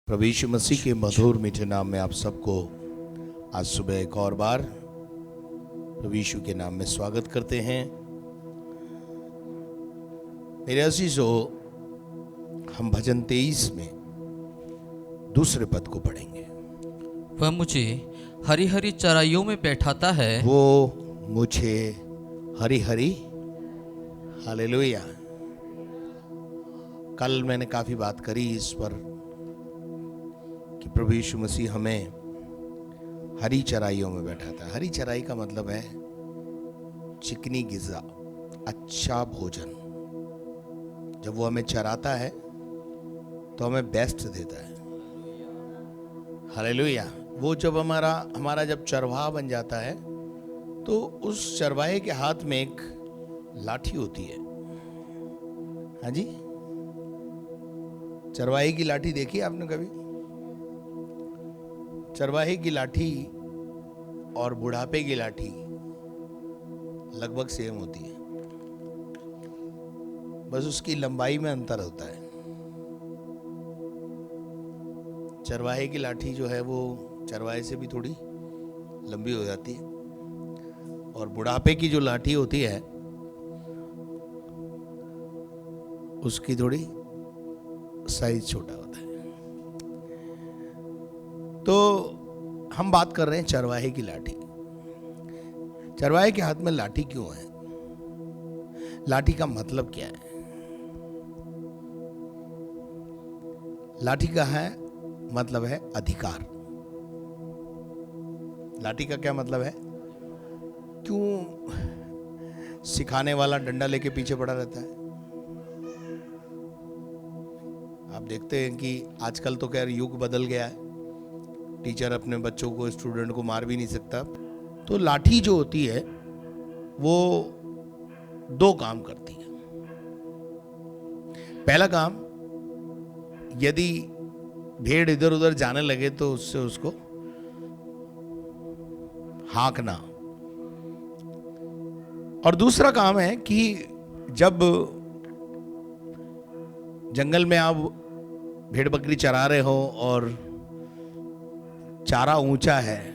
प्रभु यीशु मसीह के मधुर मीठे नाम में आप सबको आज सुबह एक और बार प्रभु यीशु के नाम में स्वागत करते हैं। मेरे अजीजों, हम भजन 23 में दूसरे पद को पढ़ेंगे। वह मुझे हरी हरी चराइयों में बैठाता है, वो मुझे हरी हरी, हालेलुया। कल मैंने काफी बात करी इस पर कि प्रभु यीशु मसीह हमें हरी चराइयों में बैठाता है। हरी चराई का मतलब है चिकनी गिज़ा, अच्छा भोजन। जब वो हमें चराता है तो हमें बेस्ट देता है, हालेलुया। वो जब हमारा जब चरवाहा बन जाता है तो उस चरवाहे के हाथ में एक लाठी होती है। हाँ जी, चरवाहे की लाठी देखी आपने कभी? चरवाहे की लाठी और बुढ़ापे की लाठी लगभग सेम होती है, बस उसकी लंबाई में अंतर होता है। चरवाहे की लाठी जो है वो चरवाहे से भी थोड़ी लंबी हो जाती है, और बुढ़ापे की जो लाठी होती है उसकी थोड़ी साइज छोटा होता है। तो हम बात कर रहे हैं चरवाहे की लाठी। चरवाहे के हाथ में लाठी क्यों है? लाठी का मतलब क्या है? लाठी का है मतलब है अधिकार। लाठी का क्या मतलब है? क्यों सिखाने वाला डंडा लेके पीछे पड़ा रहता है? आप देखते हैं कि आजकल तो खैर युग बदल गया है, टीचर अपने बच्चों को, स्टूडेंट को मार भी नहीं सकता। तो लाठी जो होती है वो दो काम करती है। पहला काम, यदि भेड़ इधर उधर जाने लगे तो उससे उसको हाँकना। और दूसरा काम है कि जब जंगल में आप भेड़ बकरी चरा रहे हो और चारा ऊंचा है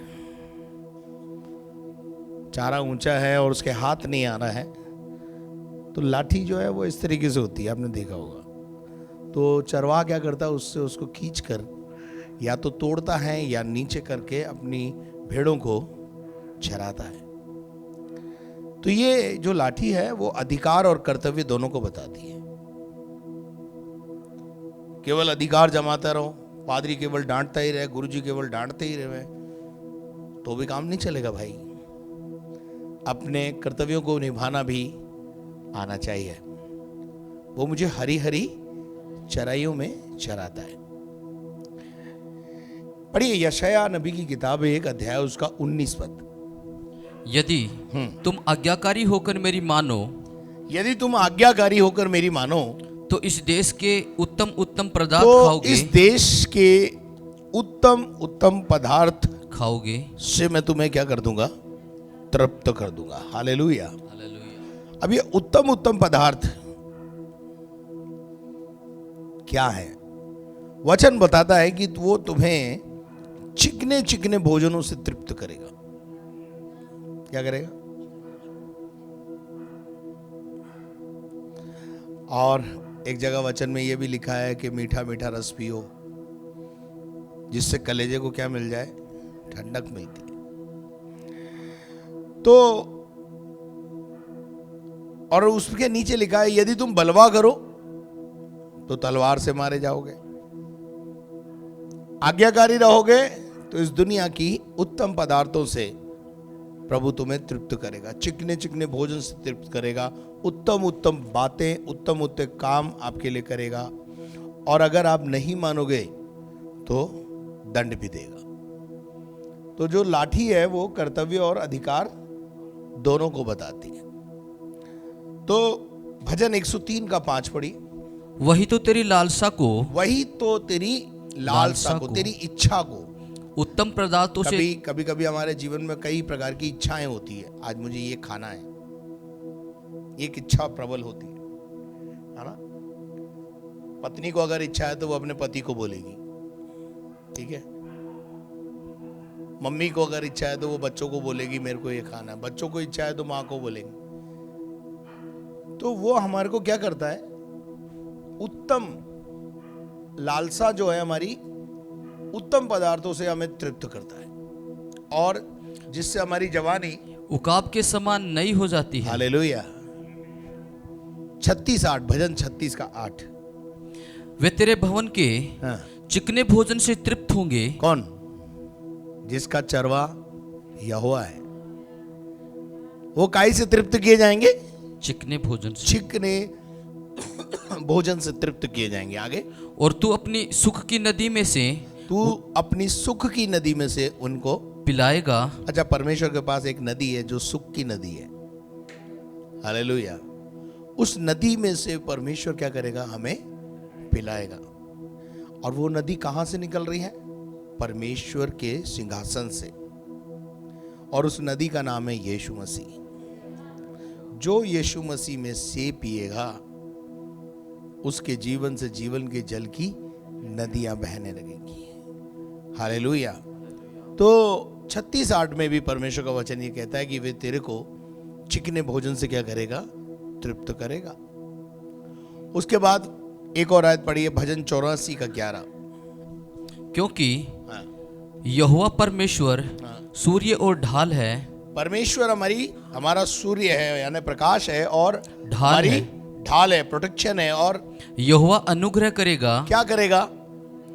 और उसके हाथ नहीं आ रहा है, तो लाठी जो है वो इस तरीके से होती है, आपने देखा होगा। तो चरवाहा क्या करता है, उससे उसको खींचकर या तो तोड़ता है या नीचे करके अपनी भेड़ों को चराता है। तो ये जो लाठी है वो अधिकार और कर्तव्य दोनों को बताती है। केवल अधिकार जमाता रहो, पादरी केवल डांटता ही रहे, गुरुजी केवल डांटते ही रहे, तो भी काम नहीं चलेगा भाई। अपने कर्तव्यों को निभाना भी आना चाहिए। वो मुझे हरी हरी चराइयों में चराता है। पढ़िए यशायाह नबी की किताब, एक अध्याय, उसका 19 पद। यदि तुम आज्ञाकारी होकर मेरी मानो, यदि तुम आज्ञाकारी होकर मेरी मानो तो इस देश के उत्तम उत्तम पदार्थ तो खाओगे, इस देश के उत्तम उत्तम पदार्थ खाओगे से मैं तुम्हें क्या कर दूंगा? तृप्त कर दूंगा। हालेलुया। हालेलुया। अब ये उत्तम उत्तम पदार्थ क्या है? वचन बताता है कि वो तुम्हें चिकने चिकने भोजनों से तृप्त करेगा। क्या करेगा? और एक जगह वचन में यह भी लिखा है कि मीठा मीठा रस पियो, जिससे कलेजे को क्या मिल जाए? ठंडक मिलती है। तो और उसके नीचे लिखा है, यदि तुम बलवा करो तो तलवार से मारे जाओगे, आज्ञाकारी रहोगे तो इस दुनिया की उत्तम पदार्थों से प्रभु तुम्हें तृप्त करेगा, चिकने चिकने भोजन से तृप्त करेगा, उत्तम उत्तम बातें, उत्तम उत्तम काम आपके लिए करेगा। और अगर आप नहीं मानोगे तो दंड भी देगा। तो जो लाठी है वो कर्तव्य और अधिकार दोनों को बताती है। तो भजन 103 का 5 पढ़ी। वही तो तेरी लालसा को, वही तो तेरी लालसा को, तेरी इच्छा को, उत्तम पदार्थों से। कभी हमारे जीवन में कई प्रकार की इच्छाएं होती है। आज मुझे ये खाना है, एक इच्छा प्रबल होती है ना? पत्नी को अगर इच्छा है तो वो अपने पति को बोलेगी, ठीक है, मम्मी को अगर इच्छा है तो वो बच्चों को बोलेगी मेरे को ये खाना है, बच्चों को इच्छा है तो माँ को बोलेंगे। तो वो हमारे को क्या करता है, उत्तम लालसा जो है हमारी, उत्तम पदार्थों से हमें तृप्त करता है, और जिससे हमारी जवानी उकाब के समान नई हो जाती है। हालेलुया। 36:8, भजन 36 का 8। वे तेरे भवन के हाँ। चिकने भोजन से तृप्त होंगे। कौन? जिसका चरवा यहोवा है। वो काई से तृप्त किए जाएंगे? चिकने भोजन से। चिकने भोजन से तृप्त किए जाएंगे। आगे, और तू अपनी सुख की नदी में से तू अपनी सुख की नदी में से उनको पिलाएगा। अच्छा, परमेश्वर के पास एक नदी है जो सुख की नदी है। हालेलुया। उस नदी में से परमेश्वर क्या करेगा? हमें पिलाएगा। और वो नदी कहां से निकल रही है? परमेश्वर के सिंहासन से। और उस नदी का नाम है यीशु मसीह। जो यीशु मसीह में से पिएगा उसके जीवन से जीवन के जल की नदियां बहने लगेंगी। हालेलुया। तो 36:8 में भी परमेश्वर का वचन ये कहता है कि वे तेरे को चिकने भोजन से क्या करेगा? तृप्त करेगा। उसके बाद एक और आयत पढ़िए, भजन 84 का 11। क्योंकि हाँ। यहोवा परमेश्वर हाँ। सूर्य और ढाल है। परमेश्वर हमारा सूर्य है, यानी प्रकाश है, और ढाल हमारी है। ढाल है, प्रोटेक्शन है। और यहोवा अनुग्रह करेगा। क्या करेगा?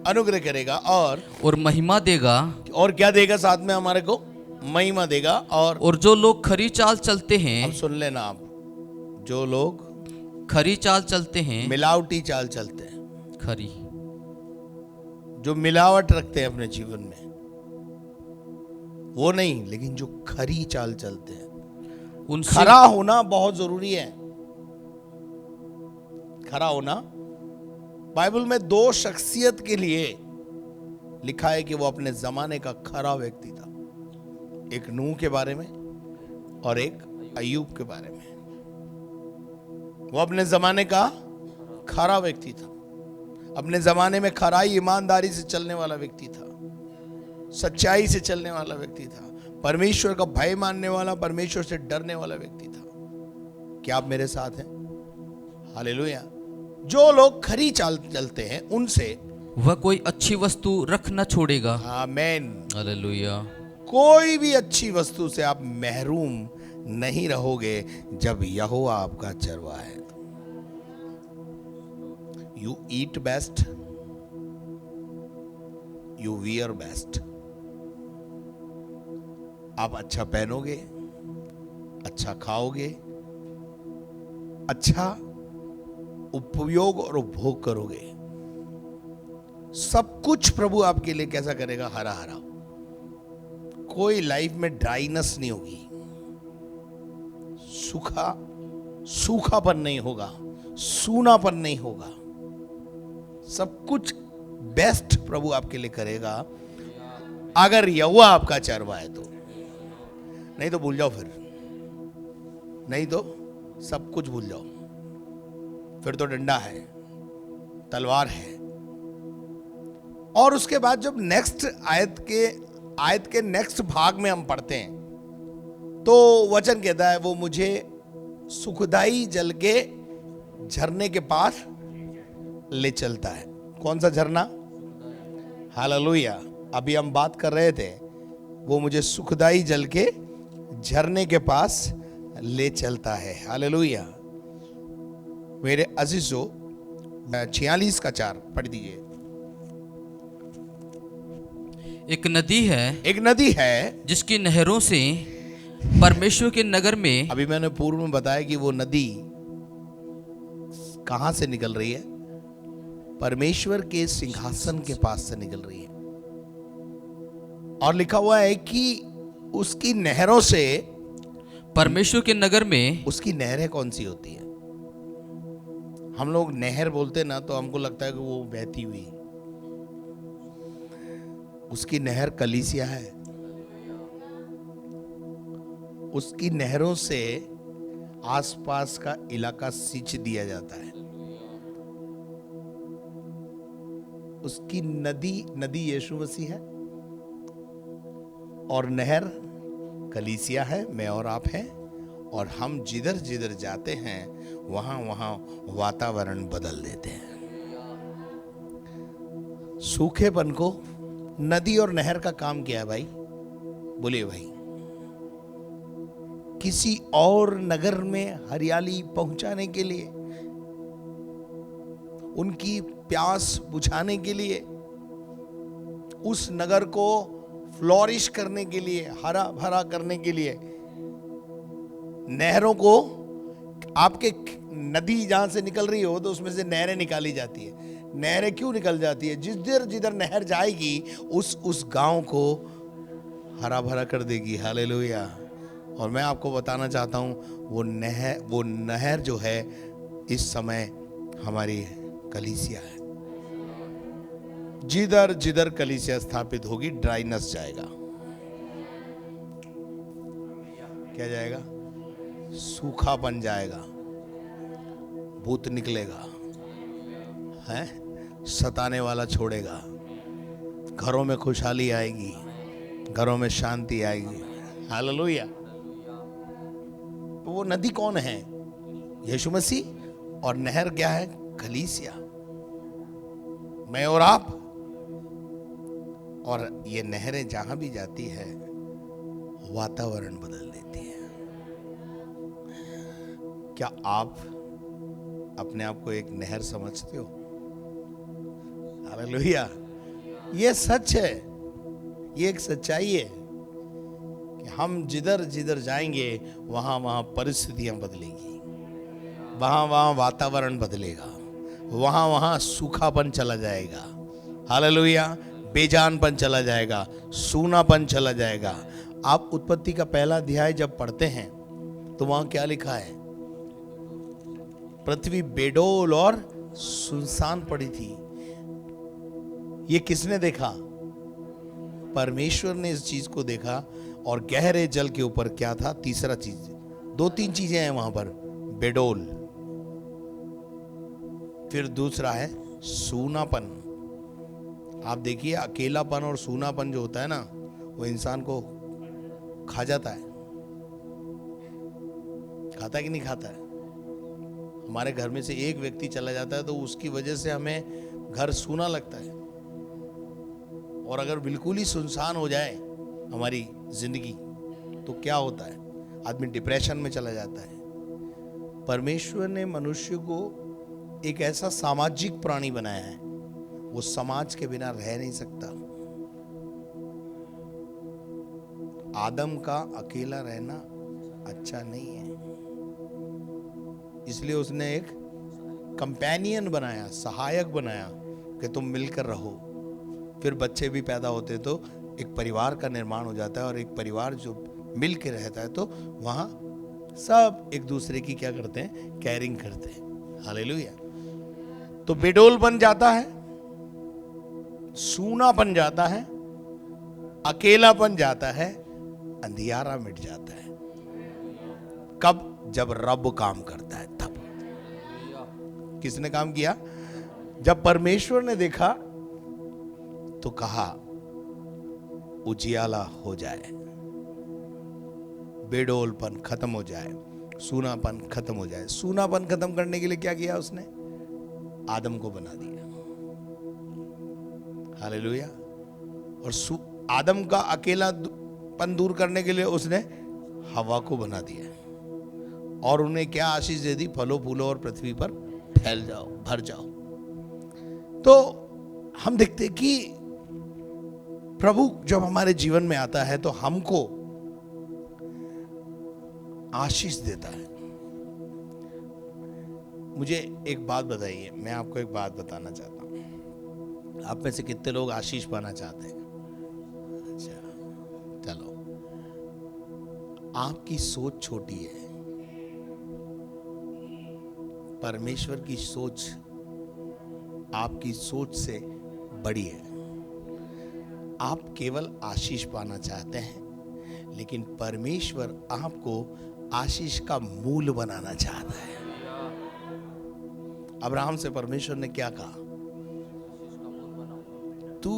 अनुग्रह करेगा। और महिमा देगा। और क्या देगा? साथ में हमारे को महिमा देगा। और जो लोग खरी चाल चलते हैं, अब सुन लेना आप, जो लोग खरी चाल चलते हैं, मिलावटी चाल चलते हैं, खरी, जो मिलावट रखते हैं अपने जीवन में, वो नहीं, लेकिन जो खरी चाल चलते हैं, उनसे खरा होना बहुत जरूरी है। खरा होना, बाइबल में 2 शख्सियत के लिए लिखा है कि वो अपने जमाने का खरा व्यक्ति था। एक नूह के बारे में और एक अय्यूब के बारे में। वो अपने जमाने का खरा व्यक्ति था। अपने जमाने में खराई, ईमानदारी से चलने वाला व्यक्ति था, सच्चाई से चलने वाला व्यक्ति था, परमेश्वर का भय मानने वाला, परमेश्वर से डरने वाला व्यक्ति था। क्या आप मेरे साथ हैं? हालेलुया। जो लोग खरी चाल चलते हैं उनसे वह कोई अच्छी वस्तु रख न छोड़ेगा। आमीन। हालेलुया। कोई भी अच्छी वस्तु से आप महरूम नहीं रहोगे जब यहोवा आपका चरवा है। You eat best, you wear best. आप अच्छा पहनोगे, अच्छा खाओगे, अच्छा उपयोग और उपभोग करोगे। सब कुछ प्रभु आपके लिए कैसा करेगा? हरा हरा। कोई लाइफ में ड्राइनेस नहीं होगी, सूखापन नहीं होगा, सूनापन नहीं होगा। सब कुछ बेस्ट प्रभु आपके लिए करेगा अगर यहोवा आपका चरवा है तो। नहीं तो भूल जाओ, फिर नहीं तो सब कुछ भूल जाओ। फिर तो डंडा है, तलवार है। और उसके बाद जब नेक्स्ट आयत के नेक्स्ट भाग में हम पढ़ते हैं तो वचन कहता है वो मुझे सुखदाई जल के झरने के पास ले चलता है। कौन सा झरना? हालेलुया। अभी हम बात कर रहे थे, वो मुझे सुखदाई जल के झरने के पास ले चलता है। हालेलुया। मेरे अजीजों, 46 का 4 पढ़ दीजिए। एक नदी है जिसकी नहरों से परमेश्वर के नगर में। अभी मैंने पूर्व में बताया कि वो नदी कहां से निकल रही है? परमेश्वर के सिंहासन के पास से निकल रही है। और लिखा हुआ है कि उसकी नहरों से, परमेश्वर के नगर में। उसकी नहरें कौन सी होती है? हम लोग नहर बोलते ना तो हमको लगता है कि वो बहती हुई। उसकी नहर कलीसिया है। उसकी नहरों से आसपास का इलाका सींच दिया जाता है। उसकी नदी यीशु मसीह है और नहर कलीसिया है, मैं और आप हैं। और हम जिधर जिधर जाते हैं वहां वहां वातावरण बदल देते हैं। सूखेपन को नदी और नहर का काम किया है भाई, बोलिए भाई। किसी और नगर में हरियाली पहुंचाने के लिए, उनकी प्यास बुझाने के लिए, उस नगर को फ्लोरिश करने के लिए, हरा भरा करने के लिए, नहरों को, आपके नदी जहां से निकल रही हो तो उसमें से नहरें निकाली जाती है। नहरें क्यों निकल जाती है? जिधर जिधर नहर जाएगी उस गांव को हरा भरा कर देगी। हालेलुया। और मैं आपको बताना चाहता हूं, वो नहर जो है इस समय हमारी कलीसिया है। जिधर जिधर कलीसिया स्थापित होगी ड्राइनेस जाएगा। क्या जाएगा? सूखापन जाएगा, भूत निकलेगा, है सताने वाला छोड़ेगा, घरों में खुशहाली आएगी, घरों में शांति आएगी। हालेलुया। तो वो नदी कौन है? यीशु मसीह। और नहर क्या है? कलीसिया, मैं और आप। और ये नहरें जहां भी जाती है वातावरण बदल देती है। क्या आप अपने आप को एक नहर समझते हो? हालेलुया। ये सच है, ये एक सच्चाई है कि हम जिधर जिधर जाएंगे वहां वहां परिस्थितियां बदलेगी, वहां वहां वातावरण बदलेगा, वहां वहां सूखापन चला जाएगा। हालेलुया। बेजानपन चला जाएगा, सूनापन चला जाएगा। आप उत्पत्ति का पहला अध्याय जब पढ़ते हैं तो वहां क्या लिखा है? पृथ्वी बेडोल और सुनसान पड़ी थी। ये किसने देखा? परमेश्वर ने इस चीज को देखा। और गहरे जल के ऊपर क्या था? तीसरा चीज, 2-3 चीजें हैं वहां पर। बेडोल, फिर दूसरा है सूनापन। आप देखिए, अकेलापन और सूनापन जो होता है ना, वो इंसान को खा जाता है। खाता है कि नहीं खाता है? हमारे घर में से एक व्यक्ति चला जाता है तो उसकी वजह से हमें घर सूना लगता है। और अगर बिल्कुल ही सुनसान हो जाए हमारी जिंदगी तो क्या होता है? आदमी डिप्रेशन में चला जाता है। परमेश्वर ने मनुष्य को एक ऐसा सामाजिक प्राणी बनाया है, वो समाज के बिना रह नहीं सकता। आदम का अकेला रहना अच्छा नहीं है, इसलिए उसने एक कंपेनियन बनाया, सहायक बनाया कि तुम मिलकर रहो। फिर बच्चे भी पैदा होते तो एक परिवार का निर्माण हो जाता है। और एक परिवार जो मिल के रहता है तो वहां सब एक दूसरे की क्या करते हैं? केयरिंग करते हैं। हालेलुया। तो बेडोल बन जाता है, सूना बन जाता है, अकेला बन जाता है, अंधियारा मिट जाता है। कब? जब रब काम करता है तब। किसने काम किया? जब परमेश्वर ने देखा तो कहा उजियाला हो जाए, बेडोलपन खत्म हो जाए, सूनापन खत्म हो जाए। सूनापन खत्म करने के लिए क्या किया उसने? आदम को बना दिया। हालेलुया। और आदम का अकेलापन दूर करने के लिए उसने हवा को बना दिया। और उन्हें क्या आशीष दे दी? फलो फूलो और पृथ्वी पर फैल जाओ, भर जाओ। तो हम देखते कि प्रभु जब हमारे जीवन में आता है तो हमको आशीष देता है। मुझे एक बात बताइए, मैं आपको एक बात बताना चाहता हूं। आप में से कितने लोग आशीष पाना चाहते हैं? अच्छा, चलो। आपकी सोच छोटी है, परमेश्वर की सोच आपकी सोच से बड़ी है। आप केवल आशीष पाना चाहते हैं, लेकिन परमेश्वर आपको आशीष का मूल बनाना चाहता है। अब्राहम से परमेश्वर ने क्या कहा? तू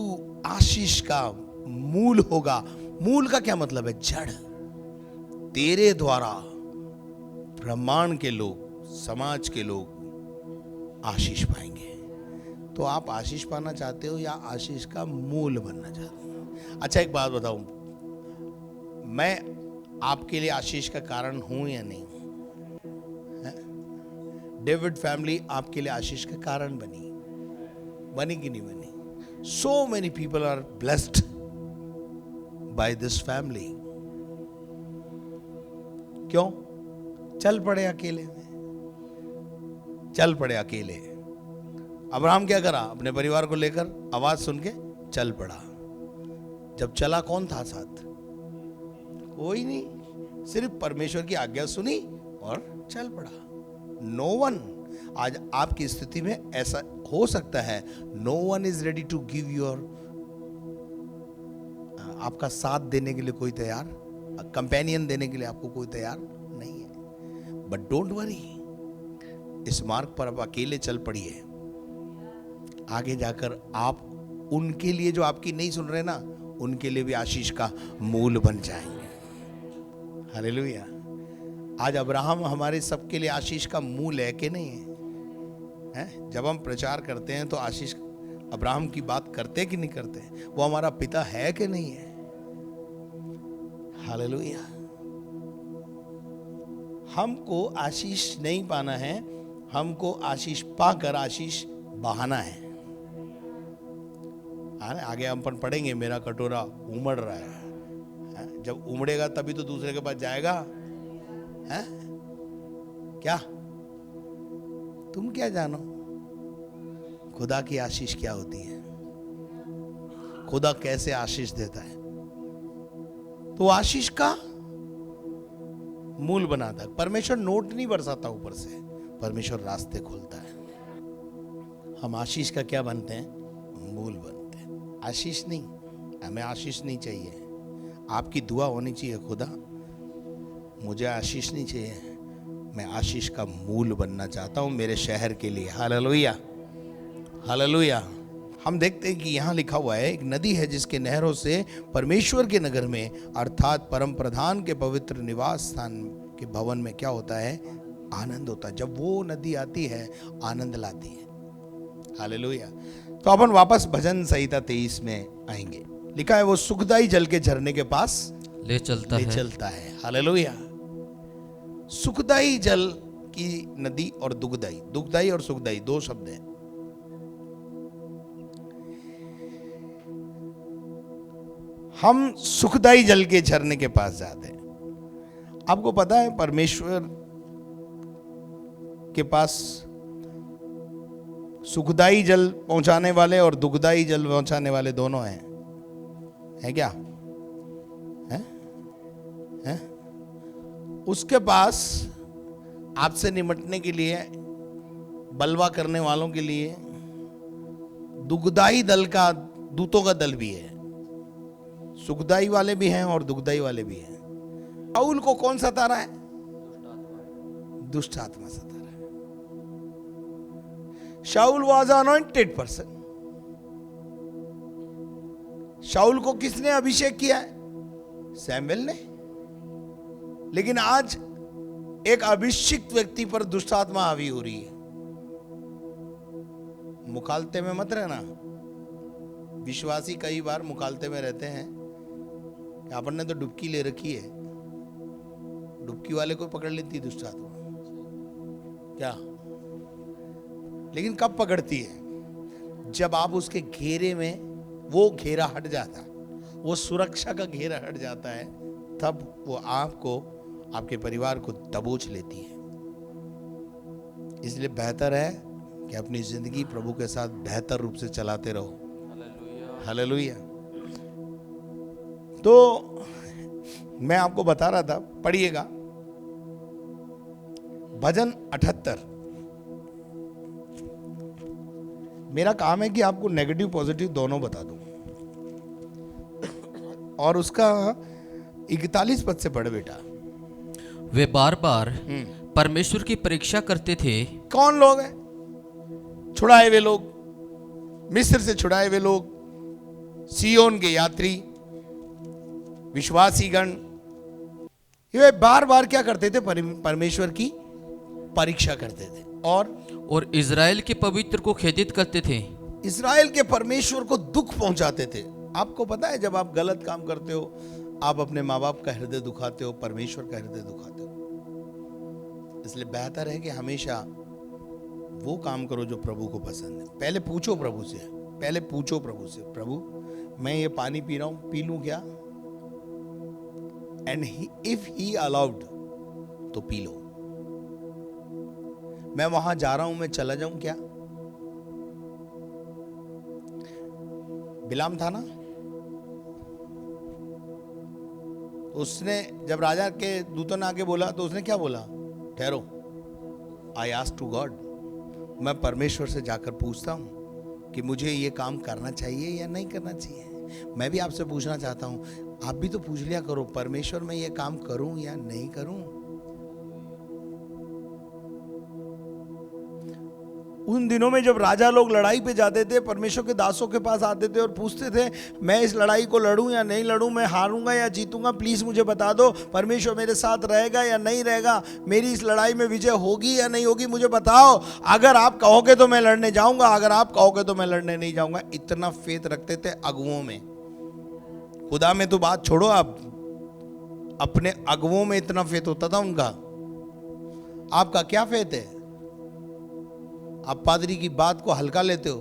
आशीष का मूल होगा। मूल का क्या मतलब है? जड़। तेरे द्वारा ब्रह्मांड के लोग, समाज के लोग आशीष पाएंगे। तो आप आशीष पाना चाहते हो या आशीष का मूल बनना चाहते हो? अच्छा, एक बात बताऊं, मैं आपके लिए आशीष का कारण हूं या नहीं? डेविड फैमिली आपके लिए आशीष का कारण बनी कि नहीं बनी? So many people are blessed by this family. क्यों? चल पड़े अकेले में, चल पड़े अकेले। अब्राहम क्या करा? अपने परिवार को लेकर आवाज सुन के चल पड़ा। जब चला कौन था साथ? कोई नहीं, सिर्फ परमेश्वर की आज्ञा सुनी और चल पड़ा। No one. आज आपकी स्थिति में ऐसा हो सकता है, no one is ready to give your, आपका साथ देने के लिए कोई तैयार, कंपेनियन देने के लिए आपको कोई तैयार नहीं है। बट डोंट वरी, इस मार्ग पर आप अकेले चल पड़िए। आगे जाकर आप उनके लिए, जो आपकी नहीं सुन रहे ना, उनके लिए भी आशीष का मूल बन जाएंगे। हालेलुया। आज अब्राहम हमारे सबके लिए आशीष का मूल है कि नहीं है? जब हम प्रचार करते हैं तो आशीष, अब्राहम की बात करते कि नहीं करते? वो हमारा पिता है कि नहीं है? हालेलुया। हमको आशीष नहीं पाना है, हमको आशीष पाकर आशीष बहाना है। आगे हम पढ़ेंगे, मेरा कटोरा उमड़ रहा है। जब उमड़ेगा तभी तो दूसरे के पास जाएगा। है? क्या तुम क्या जानो खुदा की आशीष क्या होती है? खुदा कैसे आशीष देता है? तो आशीष का मूल बनाता है। परमेश्वर नोट नहीं बरसाता ऊपर से, परमेश्वर रास्ते खोलता है। हम आशीष का क्या बनते हैं? मूल बनते हैं। आशीष नहीं, हमें आशीष नहीं चाहिए। आपकी दुआ होनी चाहिए, खुदा मुझे आशीष नहीं चाहिए, मैं आशीष का मूल बनना चाहता हूं मेरे शहर के लिए। Hallelujah, hallelujah. हम देखते हैं कि यहाँ लिखा हुआ है, एक नदी है जिसके नहरों से परमेश्वर के नगर में, अर्थात परम प्रधान के पवित्र निवास स्थान के भवन में क्या होता है? आनंद होता है। जब वो नदी आती है, आनंद लाती है। हालेलुया। तो अपन वापस भजन संहिता 23 में आएंगे। लिखा है, वो सुखदाई जल के झरने के पास ले चलता है। हालेलुया। सुखदाई जल की नदी और दुखदाई, दुखदाई और सुखदाई दो शब्द हैं। हम सुखदाई जल के झरने के पास जाते हैं। आपको पता है परमेश्वर के पास सुखदाई जल पहुंचाने वाले और दुखदाई जल पहुंचाने वाले दोनों हैं। है क्या? है? उसके पास आपसे निपटने के लिए, बलवा करने वालों के लिए दुखदाई दल का, दूतों का दल भी है। सुखदाई वाले भी हैं और दुखदाई वाले भी हैं। शाऊल को कौन सता रहा है? दुष्ट आत्मा सता रहा है। शाऊल वाज अनॉइंटेड पर्सन। शाऊल को किसने अभिषेक किया है? सैमुएल ने। लेकिन आज एक अभिषिक्त व्यक्ति पर दुष्ट आत्मा हावी हो रही है। मुखालते में मत रहना। विश्वासी कई बार मुखालते में रहते हैं, अपन ने तो डुबकी ले रखी है, डुबकी वाले को पकड़ लेती है दुष्ट आत्मा क्या? लेकिन कब पकड़ती है? जब आप उसके घेरे में, वो घेरा हट जाता, वो सुरक्षा का घेरा हट जाता है, तब वो आपको, आपके परिवार को दबोच लेती है। इसलिए बेहतर है कि अपनी जिंदगी प्रभु के साथ बेहतर रूप से चलाते रहो। हालेलुया। तो मैं आपको बता रहा था, पढ़िएगा भजन 78। मेरा काम है कि आपको नेगेटिव पॉजिटिव दोनों बता दूं। और उसका 41 पद से पढ़ बेटा। वे बार बार परमेश्वर की परीक्षा करते थे। कौन लोग हैं? छुड़ाए हुए लोग, मिस्र से छुड़ाए हुए लोग, सियोन के यात्री, विश्वासीगण, ये बार बार क्या करते थे? परमेश्वर की परीक्षा करते थे और इज़राइल के पवित्र को खेदित करते थे। इज़राइल के परमेश्वर को दुख पहुंचाते थे। आपको पता है, जब आप गलत काम करते हो, आप अपने माँ बाप का हृदय दुखाते हो, परमेश्वर का हृदय दुखाते हो। इसलिए बेहतर है कि हमेशा वो काम करो जो प्रभु को पसंद है। पहले पूछो प्रभु से, प्रभु मैं ये पानी पी रहा हूं, पी लूं क्या? एंड इफ ही अलाउड तो पी लो। मैं वहां जा रहा हूं, मैं चला जाऊं क्या? बिलाम था ना, उसने जब राजा के दूतों ने आके बोला तो उसने क्या बोला? ठहरो, आई आस्क टू गॉड, मैं परमेश्वर से जाकर पूछता हूं कि मुझे ये काम करना चाहिए या नहीं करना चाहिए। मैं भी आपसे पूछना चाहता हूं, आप भी तो पूछ लिया करो, परमेश्वर मैं ये काम करूं या नहीं करूं। उन दिनों में जब राजा लोग लड़ाई पे जाते थे, परमेश्वर के दासों के पास आते थे और पूछते थे, मैं इस लड़ाई को लड़ूं या नहीं लड़ूं, मैं हारूंगा या जीतूंगा, प्लीज मुझे बता दो, परमेश्वर मेरे साथ रहेगा या नहीं रहेगा, मेरी इस लड़ाई में विजय होगी या नहीं होगी, मुझे बताओ। अगर आप कहोगे तो मैं लड़ने जाऊंगा, अगर आप कहोगे तो मैं लड़ने नहीं जाऊंगा। इतना फेथ रखते थे अगुओं में। खुदा में तो बात छोड़ो, आप अपने अगुओं में इतना फेथ होता था उनका। आपका क्या फेथ है? आप पादरी की बात को हल्का लेते हो।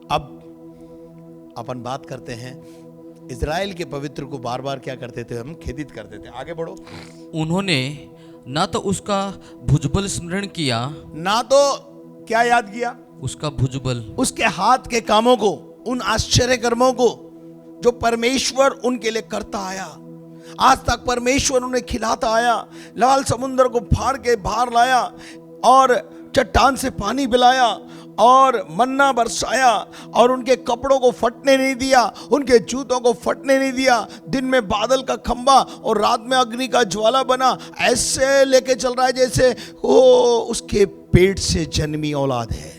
अब अपन बात करते हैं, इज़राइल के पवित्र को बार बार क्या करते थे? हम खेदित करते थे। आगे बढ़ो। उन्होंने ना तो उसका भुजबल स्मरण किया, ना तो क्या याद किया? उसका भुजबल, उसके हाथ के कामों को, उन आश्चर्य कर्मों को जो परमेश्वर उनके लिए करता आया। आज तक परमेश्वर उन्हें खिलाता आया, लाल समुद्र को फाड़ के बाहर लाया और चट्टान से पानी पिलाया और मन्ना बरसाया और उनके कपड़ों को फटने नहीं दिया, उनके जूतों को फटने नहीं दिया। दिन में बादल का खंबा और रात में अग्नि का ज्वाला बना, ऐसे लेके चल रहा है जैसे वो उसके पेट से जन्मी औलाद है।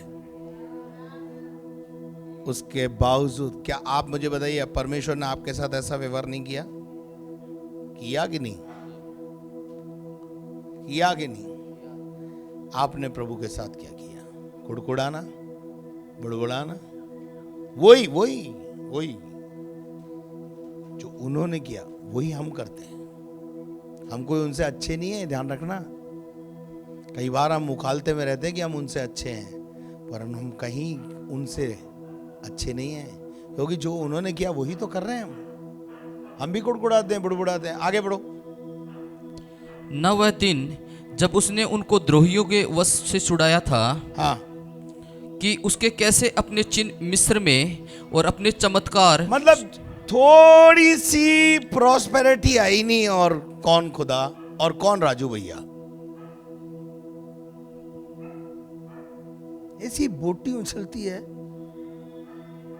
उसके बावजूद, क्या आप मुझे बताइए, परमेश्वर ने आपके साथ ऐसा व्यवहार नहीं किया? किया कि नहीं? किया कि नहीं? आपने प्रभु के साथ क्या किया? कुड़कुड़ाना, बुड़बुड़ाना, वही वही वही जो उन्होंने किया वही हम करते हैं। हम कोई उनसे अच्छे नहीं है, ध्यान रखना। कई बार हम मुखालते में रहते हैं कि हम उनसे अच्छे हैं, पर हम कहीं उनसे अच्छे नहीं हैं, क्योंकि जो उन्होंने किया वही तो कर रहे हैं हम भी कुड़कुड़ाते हैं, बुड़बुड़ाते हैं। आगे बढ़ो। न वह दिन जब उसने उनको द्रोहियों के वश से छुड़ाया था, हाँ, कि उसके कैसे अपने चिन्ह मिस्र में और अपने चमत्कार, मतलब थोड़ी सी प्रॉस्पेरिटी आई नहीं, और कौन खुदा और कौन राजू भैया। ऐसी बोटी उछलती है,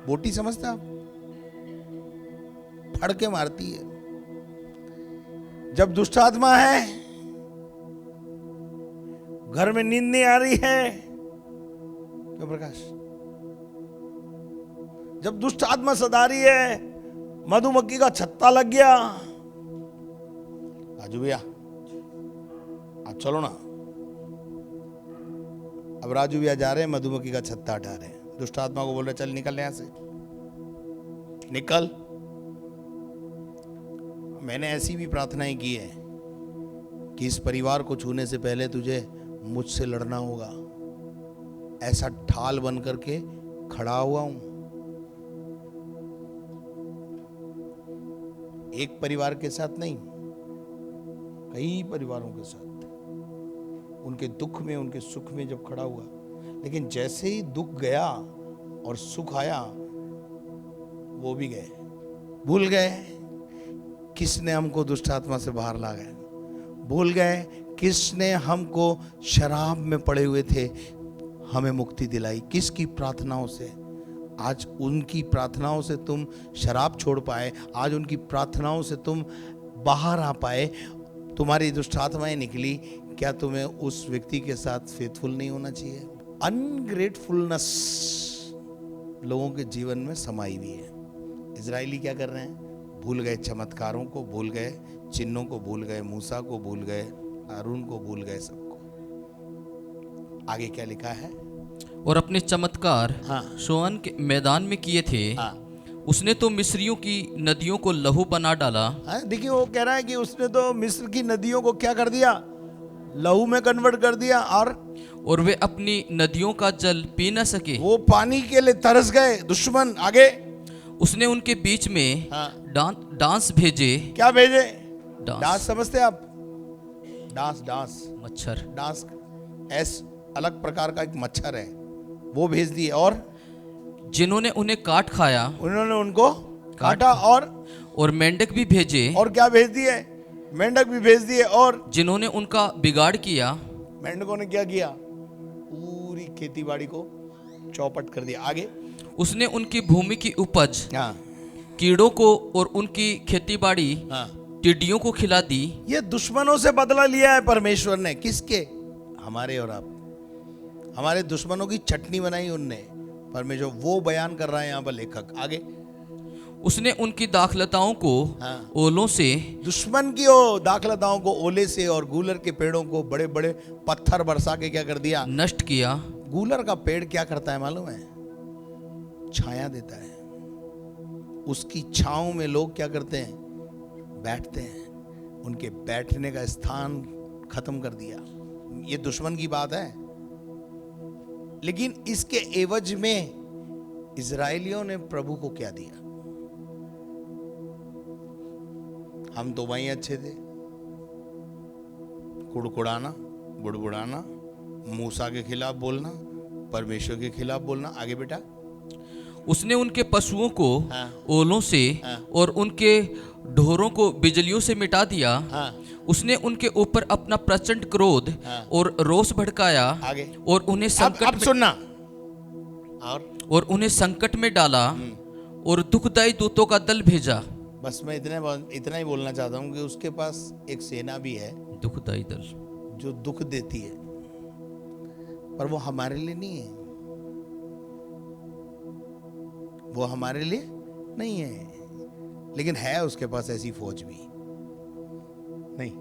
बोटी समझते आप, फड़ के मारती है। जब दुष्ट आत्मा है, घर में नींद नहीं आ रही है, क्यों प्रकाश? जब दुष्ट आत्मा सदा रही है, मधुमक्खी का छत्ता लग गया। राजू भैया आप चलो ना। अब राजू भैया जा रहे हैं, मधुमक्खी का छत्ता हटा रहे हैं, दुष्ट आत्मा को बोल रहे चल निकल यहां से, निकल। मैंने ऐसी भी प्रार्थनाएं की है कि इस परिवार को छूने से पहले तुझे मुझसे लड़ना होगा। ऐसा ढाल बन करके खड़ा हुआ हूं। एक परिवार के साथ नहीं, कई परिवारों के साथ, उनके दुख में, उनके सुख में जब खड़ा हुआ। लेकिन जैसे ही दुख गया और सुख आया, वो भी गए, भूल गए किसने हमको दुष्ट आत्मा से बाहर ला गए, भूल गए किसने हमको शराब में पड़े हुए थे हमें मुक्ति दिलाई, किसकी प्रार्थनाओं से। आज उनकी प्रार्थनाओं से तुम शराब छोड़ पाए, आज उनकी प्रार्थनाओं से तुम बाहर आ पाए, तुम्हारी दुष्ट आत्माएं निकली। क्या तुम्हें उस व्यक्ति के साथ फेथफुल नहीं होना चाहिए? अनग्रेटफुलनेस लोगों के जीवन में समाई हुई है। इजरायली क्या कर रहे हैं? भूल गए चमत्कारों को, भूल गए चिन्हों को, भूल गए मूसा को, भूल गए हारून को, भूल गए सबको। आगे क्या लिखा है? और अपने चमत्कार हाँ। शोअन के मैदान में किए थे। हाँ, उसने तो मिस्रियों की नदियों को लहू बना डाला। हाँ, देखिए वो कह रहा है कि उसने तो मिस्र की नदियों को क्या कर दिया? लहू में कन्वर्ट कर दिया। और वे अपनी नदियों का जल पी न सके। वो पानी के लिए तरस गए दुश्मन। आगे उसने उनके बीच में हाँ। डांस भेजे। क्या भेजे? डांस। डांस समझते हैं आप? डांस मच्छर। डांस एस अलग प्रकार का एक मच्छर है, वो भेज दिए। और जिन्होंने उन्हें काट खाया। उन्होंने उनको काटा। और मेंढक भी भेजे। और क्या भेज दिए? मेंढक भी भेज दिए। और जिन्होंने उनका बिगाड़ किया। मेंढकों ने क्या किया? पूरी खेती बाड़ी को चौपट कर दिया। आगे उसने उनकी भूमि की उपज हाँ कीड़ों को और उनकी खेती बाड़ी हाँ, टिड्डियों को खिला दी। ये दुश्मनों से बदला लिया है परमेश्वर ने। किसके? हमारे और आप। हमारे दुश्मनों की चटनी बनाई उनने। परमेश्वर वो बयान कर रहा है यहाँ पर लेखक। आगे उसने उनकी दाखलताओं को हाँ। ओलों से, दुश्मन की ओ दाखलताओं को ओले से और गूलर के पेड़ों को बड़े बड़े पत्थर बरसा के क्या कर दिया? नष्ट किया। गूलर का पेड़ क्या करता है मालूम है? छाया देता है। उसकी छांव में लोग क्या करते हैं? बैठते हैं। उनके बैठने का स्थान खत्म कर दिया। ये दुश्मन की बात है। लेकिन इसके एवज में इजराइलियों ने प्रभु को क्या दिया? हम तो वहीं अच्छे थे। कुड़कुड़ाना, बुड़बुड़ाना, मूसा के खिलाफ बोलना, परमेश्वर के खिलाफ बोलना। आगे बेटा। उसने उनके पशुओं को हाँ। ओलों से हाँ। और उनके ढोरों को बिजलियों से मिटा दिया। हाँ। उसने उनके ऊपर अपना प्रचंड क्रोध हाँ। और रोष भड़काया। आगे और उन्हें अब सुनना। और उन्हें संकट में डाला और दुखदाई दूतों का दल भेजा। बस मैं इतना ही बोलना चाहता हूँ कि उसके पास एक सेना भी है दुखदाई दल जो दुख देती है, पर वो हमारे लिए नहीं है। वो हमारे लिए नहीं है, लेकिन है उसके पास ऐसी फौज भी नहीं।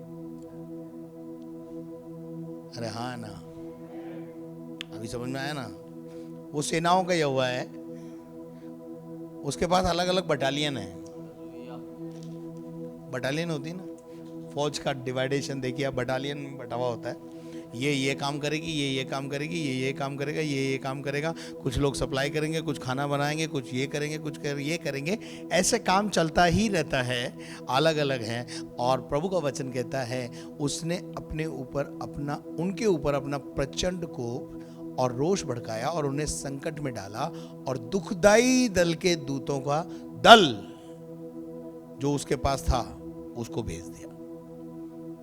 अरे हाँ ना, अभी समझ में आया ना? वो सेनाओं का यहोवा है। उसके पास अलग अलग बटालियन है। बटालियन होती है ना, फौज का डिवाइडेशन देखिए आप। बटालियन में बटा हुआ होता है। ये काम करेगी, ये काम करेगी, ये काम करेगा, ये काम करेगा। कुछ लोग सप्लाई करेंगे, कुछ खाना बनाएंगे, कुछ ये करेंगे, ये करेंगे। ऐसे काम चलता ही रहता है, अलग अलग हैं। और प्रभु का वचन कहता है उसने उनके ऊपर अपना प्रचंड कोप और रोष भड़काया और उन्हें संकट में डाला। और दुखदाई दल के दूतों का दल जो उसके पास था उसको भेज दिया।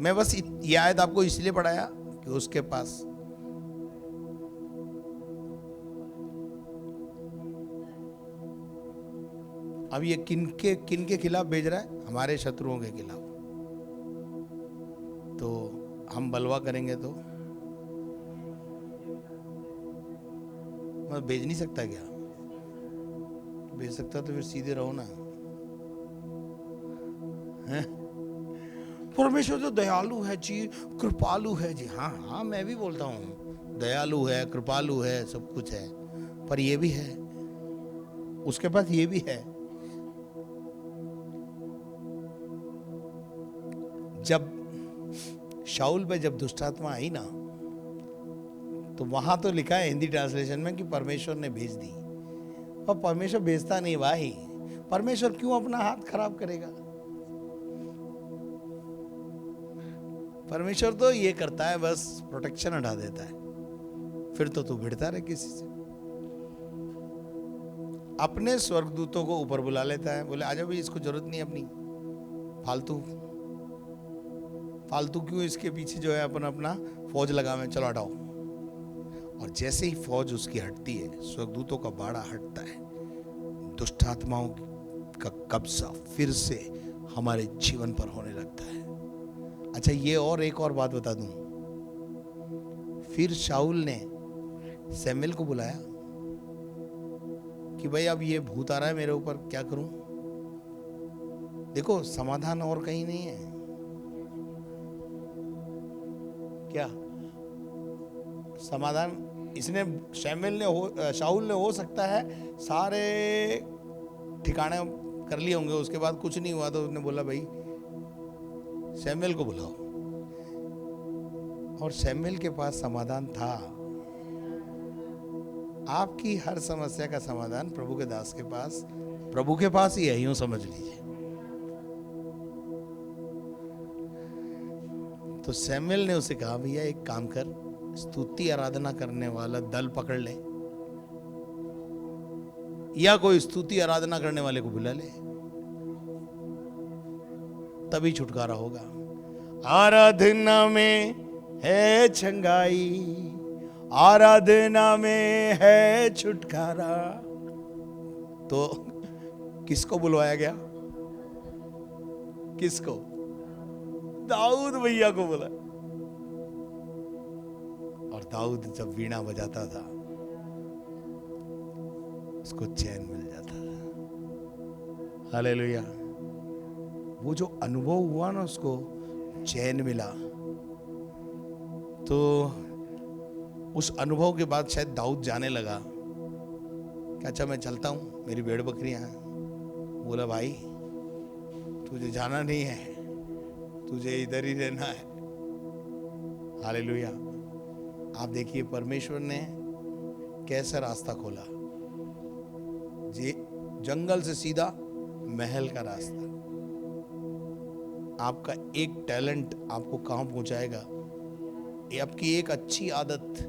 मैं बस ये आयत आपको इसलिए पढ़ाया कि उसके पास अब ये किन के खिलाफ भेज रहा है? हमारे शत्रुओं के खिलाफ। तो हम बलवा करेंगे तो मैं भेज नहीं सकता क्या? भेज सकता तो फिर सीधे रहो ना। परमेश्वर तो दयालु है जी, कृपालु है जी। हाँ हाँ, मैं भी बोलता हूँ दयालु है, कृपालु है, सब कुछ है। पर ये भी है, उसके पास ये भी है। जब शाऊल पे जब दुष्टात्मा आई ना, तो वहां तो लिखा है हिंदी ट्रांसलेशन में कि परमेश्वर ने भेज दी। और परमेश्वर भेजता नहीं भाई। परमेश्वर क्यों अपना हाथ खराब करेगा? परमेश्वर तो ये करता है, बस प्रोटेक्शन हटा देता है। फिर तो तू भिड़ता रहे किसी से। अपने स्वर्गदूतों को ऊपर बुला लेता है, बोले आजा भाई, इसको जरूरत नहीं अपनी फालतू क्यों इसके पीछे जो है अपना फौज लगावे, चलो हटाओ। और जैसे ही फौज उसकी हटती है, स्वर्गदूतों का बाड़ा हटता है, दुष्ट आत्माओं का कब्जा फिर से हमारे जीवन पर होने लगता है। अच्छा, ये और एक और बात बता दूं, फिर शाऊल ने सैमुएल को बुलाया कि भाई अब ये भूत आ रहा है मेरे ऊपर, क्या करूं? देखो समाधान और कहीं नहीं है क्या? समाधान इसने शाऊल ने हो सकता है सारे ठिकाने कर लिए होंगे, उसके बाद कुछ नहीं हुआ तो उसने बोला भाई सैमुएल को बुलाओ, और सैमुएल के पास समाधान था। आपकी हर समस्या का समाधान प्रभु के दास के पास, प्रभु के पास ही है, यूं समझ लीजिए। तो सैमुएल ने उसे कहा भैया एक काम कर, स्तुति आराधना करने वाला दल पकड़ ले, या कोई स्तुति आराधना करने वाले को बुला ले, तभी छुटकारा होगा। आराधना में है छंगाई, आराधना में है छुटकारा। तो किसको बुलवाया गया? किसको? दाऊद भैया को बुला। और दाऊद जब वीणा बजाता था उसको चैन मिल जाता था। हालेलुया। वो जो अनुभव हुआ ना, उसको चैन मिला, तो उस अनुभव के बाद शायद दाऊद जाने लगा कि अच्छा मैं चलता हूं, मेरी भेड़ बकरियां हैं। बोला भाई तुझे जाना नहीं है, तुझे इधर ही रहना है। हालेलुया। आप देखिए परमेश्वर ने कैसा रास्ता खोला, जी, जंगल से सीधा महल का रास्ता। आपका एक टैलेंट आपको कहां पहुंचाएगा, ये आपकी एक अच्छी आदत,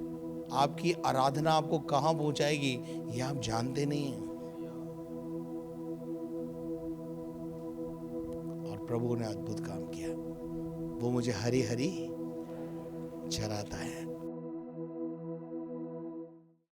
आपकी आराधना आपको कहां पहुंचाएगी, ये आप जानते नहीं हैं। और प्रभु ने अद्भुत काम किया। वो मुझे हरी हरी चराता है।